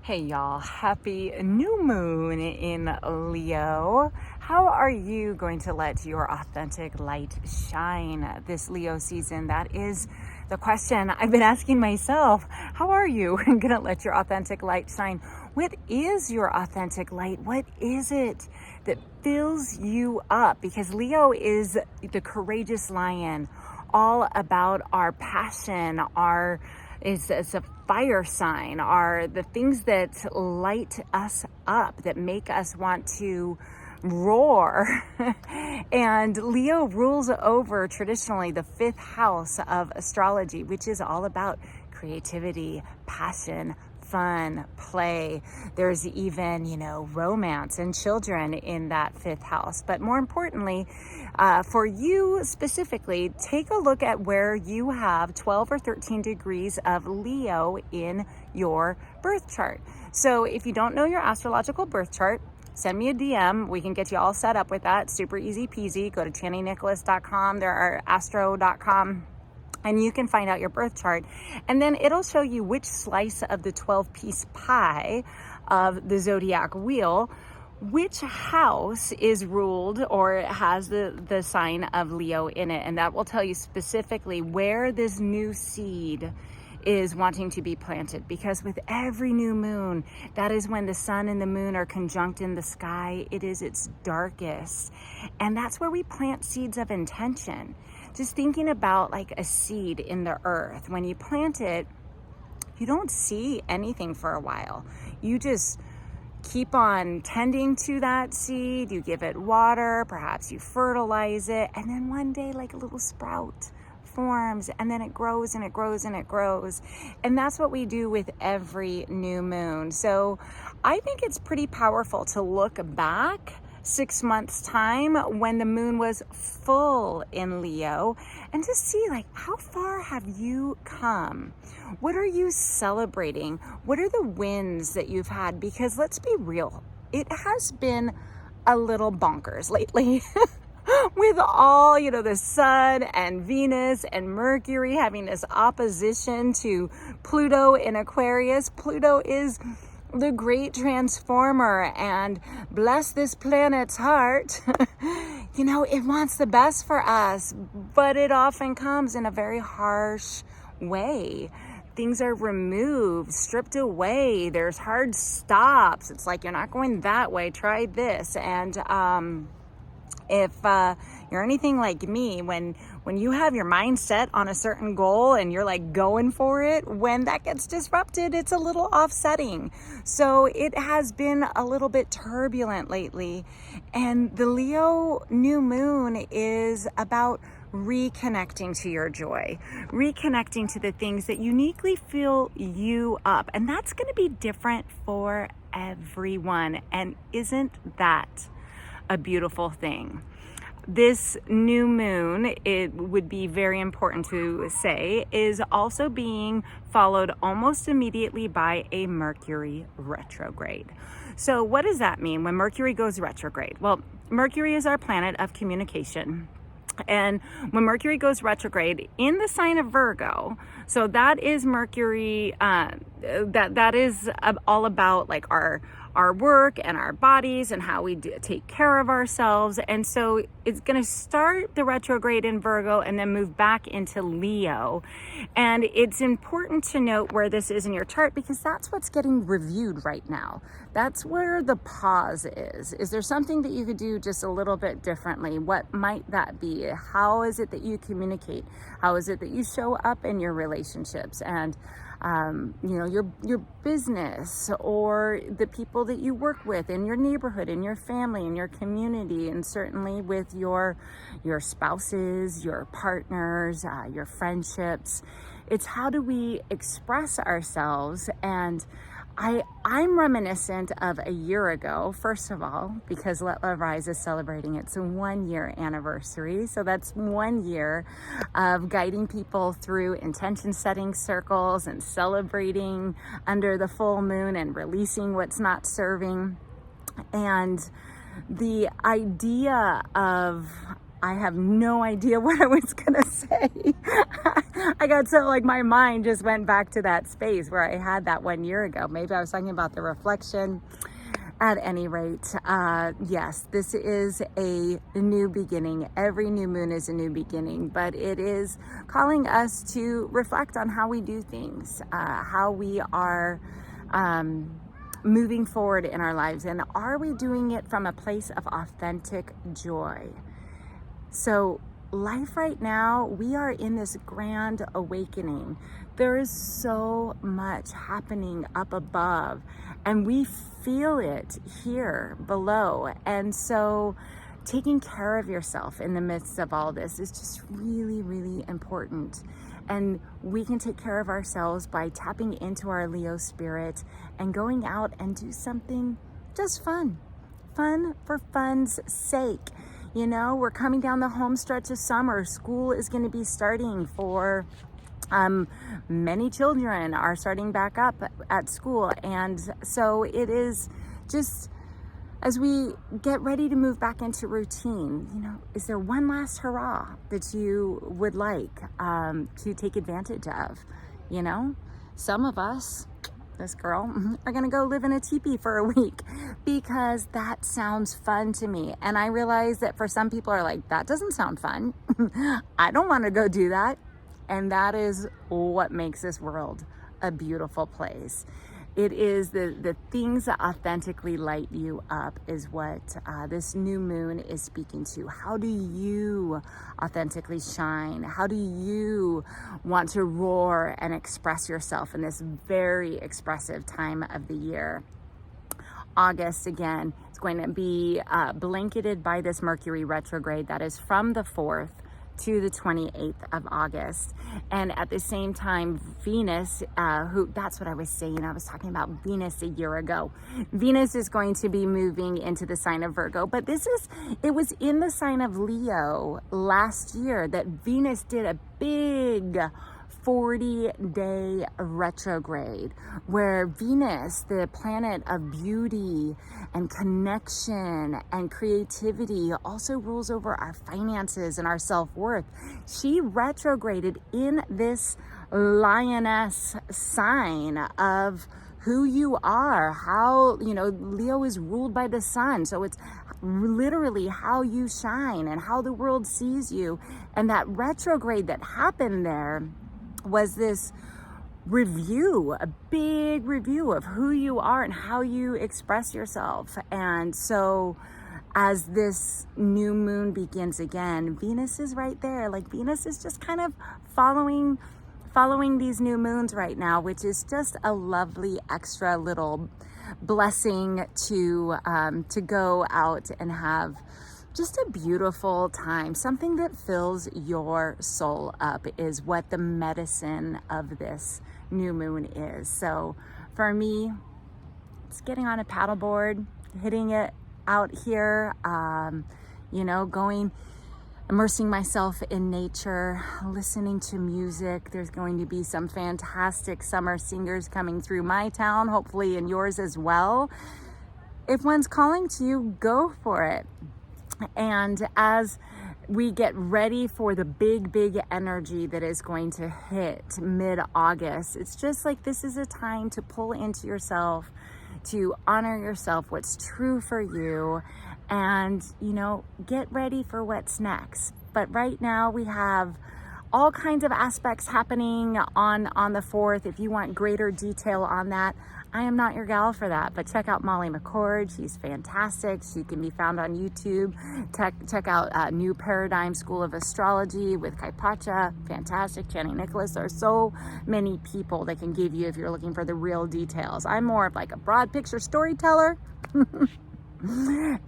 Hey y'all, happy new moon in Leo. How are you going to let your authentic light shine this Leo season? That is the question I've been asking myself. How are you going to let your authentic light shine? What is your authentic light? What is it that fills you up? Because Leo is the courageous lion, all about our passion, it's a fire sign, are the things that light us up, that make us want to roar. And Leo rules over traditionally the fifth house of astrology, which is all about creativity, passion, fun, play. There's even, romance and children in that fifth house. But more importantly, for you specifically, take a look at where you have 12 or 13 degrees of Leo in your birth chart. So if you don't know your astrological birth chart, send me a DM. We can get you all set up with that. Super easy peasy. Go to ChannyNicholas.com. There are astro.com. And you can find out your birth chart. And then it'll show you which slice of the 12-piece pie of the zodiac wheel, which house is ruled or has the sign of Leo in it. And that will tell you specifically where this new seed is wanting to be planted. Because with every new moon, that is when the sun and the moon are conjunct in the sky. It is its darkest. And that's where we plant seeds of intention. Just thinking about like a seed in the earth. When you plant it, you don't see anything for a while. You just keep on tending to that seed. You give it water, perhaps you fertilize it, and then one day like a little sprout forms, and then it grows and it grows and it grows. And that's what we do with every new moon. So I think it's pretty powerful to look back 6 months time when the moon was full in Leo and to see like how far have you come? What are you celebrating? What are the wins that you've had? Because let's be real, it has been a little bonkers lately. With all, the sun and Venus and Mercury having this opposition to Pluto in Aquarius. Pluto is the great transformer, and bless this planet's heart. It wants the best for us, but it often comes in a very harsh way. Things are removed, stripped away. There's hard stops. It's like, you're not going that way, try this. And if you're anything like me, when you have your mind set on a certain goal and you're like going for it, when that gets disrupted, it's a little offsetting. So it has been a little bit turbulent lately. And the Leo new moon is about reconnecting to your joy, reconnecting to the things that uniquely fill you up. And that's going to be different for everyone. And isn't that a beautiful thing? This new moon, it would be very important to say, is also being followed almost immediately by a Mercury retrograde. So what does that mean when Mercury goes retrograde? Well, Mercury is our planet of communication. And when Mercury goes retrograde in the sign of Virgo, so that is Mercury, that is all about like our work and our bodies and how we take care of ourselves. And so it's going to start the retrograde in Virgo and then move back into Leo. And it's important to note where this is in your chart, because that's what's getting reviewed right now. That's where the pause is. Is there something that you could do just a little bit differently? What might that be? How is it that you communicate? How is it that you show up in your relationships and your business, or the people that you work with in your neighborhood, in your family, in your community, and certainly with your spouses, your partners, your friendships. It's how do we express ourselves? And I'm reminiscent of a year ago, first of all, because Let Love Rise is celebrating its 1-year anniversary. So that's 1 year of guiding people through intention setting circles and celebrating under the full moon and releasing what's not serving. And the idea of I have no idea what I was gonna say. I got so like my mind just went back to that space where I had that 1 year ago. Maybe I was talking about the reflection. At any rate, yes, this is a new beginning. Every new moon is a new beginning, but it is calling us to reflect on how we do things, how we are moving forward in our lives, and are we doing it from a place of authentic joy? So life right now, we are in this grand awakening. There is so much happening up above, and we feel it here below. And so taking care of yourself in the midst of all this is just really, really important. And we can take care of ourselves by tapping into our Leo spirit and going out and do something just fun for fun's sake. You know, we're coming down the home stretch of summer. School is going to be starting for many children are starting back up at school. And so it is just, as we get ready to move back into routine, you know, is there one last hurrah that you would like to take advantage of? You know, some of us, this girl, are gonna go live in a teepee for a week because that sounds fun to me. And I realize that for some people are like, that doesn't sound fun. I don't want to go do that. And that is what makes this world a beautiful place. It is the things that authentically light you up is what this new moon is speaking to. How do you authentically shine? How do you want to roar and express yourself in this very expressive time of the year? August, again, is going to be blanketed by this Mercury retrograde that is from the 4th to the 28th of August. And at the same time, Venus, that's what I was saying. I was talking about Venus a year ago. Venus is going to be moving into the sign of Virgo, but it was in the sign of Leo last year that Venus did a big 40-day retrograde, where Venus, the planet of beauty and connection and creativity, also rules over our finances and our self-worth. She retrograded in this lioness sign of who you are, how, you know, Leo is ruled by the sun. So it's literally how you shine and how the world sees you. And that retrograde that happened there was this review, a big review of who you are and how you express yourself. And so as this new moon begins again, Venus is right there. Like Venus is just kind of following these new moons right now, which is just a lovely extra little blessing to go out and have just a beautiful time. Something that fills your soul up is what the medicine of this new moon is. So for me, it's getting on a paddleboard, hitting it out here, you know, immersing myself in nature, listening to music. There's going to be some fantastic summer singers coming through my town, hopefully in yours as well. If one's calling to you, go for it. And as we get ready for the big energy that is going to hit mid-August, it's just like this is a time to pull into yourself, to honor yourself, what's true for you, and, you know, get ready for what's next. But right now we have all kinds of aspects happening on the 4th. If you want greater detail on that, I am not your gal for that, but check out Molly McCord. She's fantastic. She can be found on YouTube. Check out New Paradigm School of Astrology with Kai Pacha. Fantastic. Channing Nicholas. There are so many people that can give you if you're looking for the real details. I'm more of like a broad picture storyteller.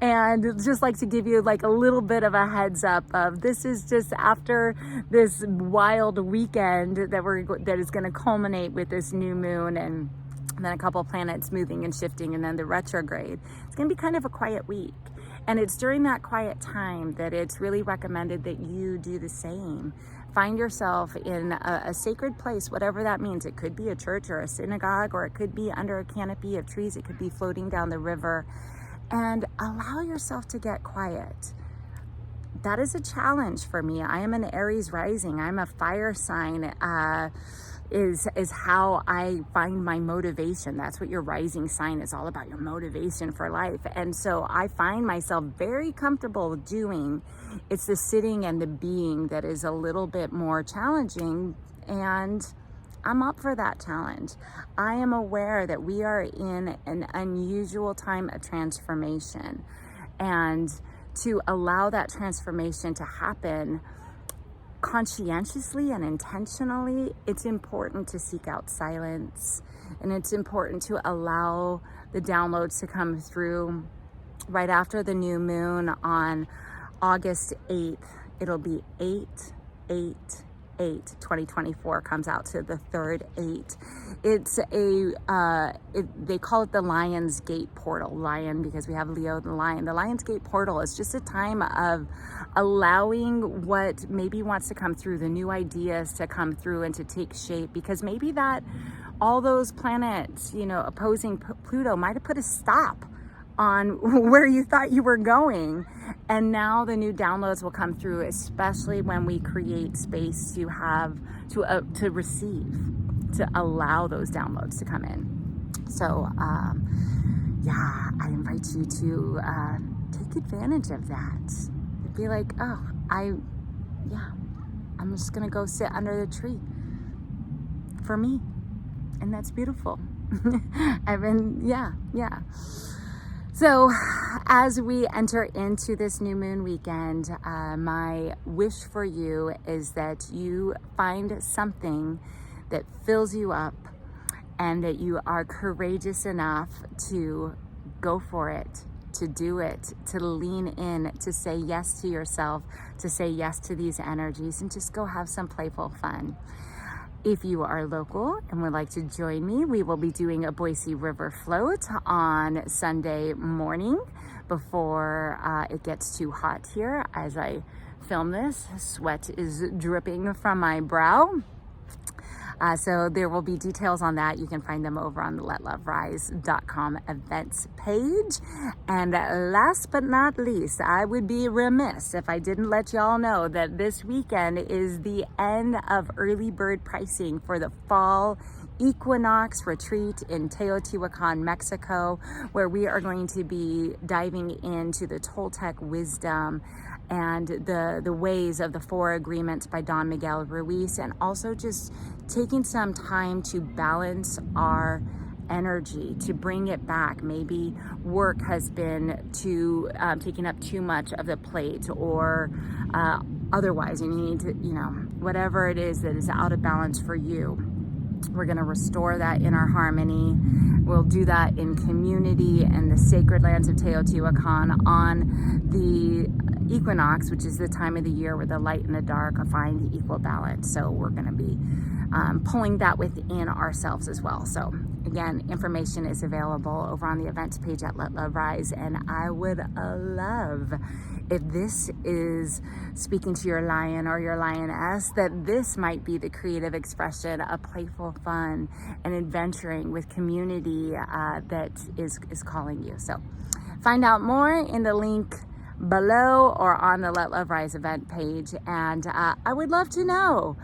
And just like to give you like a little bit of a heads up of this is just after this wild weekend that is going to culminate with this new moon and then a couple planets moving and shifting and then the retrograde. It's going to be kind of a quiet week. And it's during that quiet time that it's really recommended that you do the same. Find yourself in a sacred place, whatever that means. It could be a church or a synagogue, or it could be under a canopy of trees. It could be floating down the river. And allow yourself to get quiet. that is a challenge for me. I am an Aries rising. I'm a fire sign. Is how I find my motivation. That's what your rising sign is all about, your motivation for life. And so I find myself very comfortable doing. It's the sitting and the being that is a little bit more challenging, and I'm up for that challenge. I am aware that we are in an unusual time of transformation, and to allow that transformation to happen conscientiously and intentionally, it's important to seek out silence, and it's important to allow the downloads to come through right after the new moon on August 8th. It'll be 8/8/8. 2024 comes out to the third 8. It's they call it the Lion's Gate portal. Lion, because we have Leo the lion. The Lion's Gate portal is just a time of allowing what maybe wants to come through, the new ideas to come through and to take shape, because maybe that all those planets, opposing Pluto might have put a stop on where you thought you were going, and now the new downloads will come through, especially when we create space to have to receive, to allow those downloads to come in. So I invite you to take advantage of that. Be like, I'm just gonna go sit under the tree for me, and that's beautiful. So as we enter into this new moon weekend, my wish for you is that you find something that fills you up, and that you are courageous enough to go for it, to do it, to lean in, to say yes to yourself, to say yes to these energies, and just go have some playful fun. If you are local and would like to join me, we will be doing a Boise River float on Sunday morning before it gets too hot here. As I film this, sweat is dripping from my brow. So there will be details on that. You can find them over on the letloverise.com events page. And last but not least, I would be remiss if I didn't let y'all know that this weekend is the end of early bird pricing for the fall equinox retreat in Teotihuacan, Mexico, where we are going to be diving into the Toltec wisdom and the ways of the four agreements by Don Miguel Ruiz, and also just taking some time to balance our energy, to bring it back. Maybe work has been taking up too much of the plate, or otherwise, and you need to, whatever it is that is out of balance for you. We're going to restore that inner harmony. We'll do that in community and the sacred lands of Teotihuacan on the equinox, which is the time of the year where the light and the dark find equal balance. So we're going to be pulling that within ourselves as well. So again, information is available over on the events page at Let Love Rise. And I would love, if this is speaking to your lion or your lioness, that this might be the creative expression of playful fun and adventuring with community that is calling you. So find out more in the link below or on the Let Love Rise event page. And I would love to know,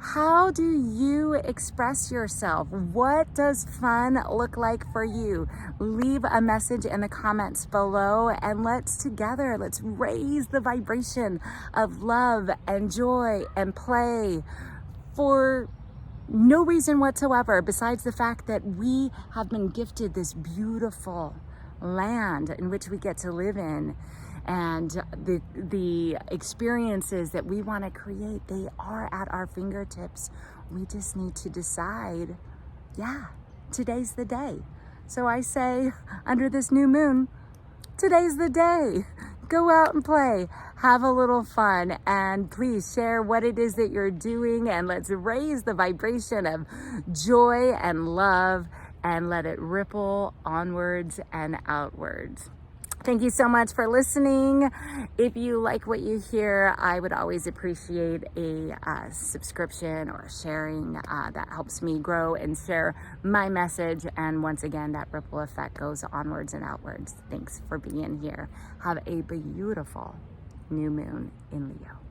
how do you express yourself? What does fun look like for you? Leave a message in the comments below, and let's raise the vibration of love and joy and play for no reason whatsoever, besides the fact that we have been gifted this beautiful land in which we get to live in. And the experiences that we want to create, they are at our fingertips. We just need to decide, today's the day. So I say, under this new moon, today's the day. Go out and play, have a little fun, and please share what it is that you're doing, and let's raise the vibration of joy and love and let it ripple onwards and outwards. Thank you so much for listening. If you like what you hear, I would always appreciate a subscription or sharing. That helps me grow and share my message. And once again, that ripple effect goes onwards and outwards. Thanks for being here. Have a beautiful new moon in Leo.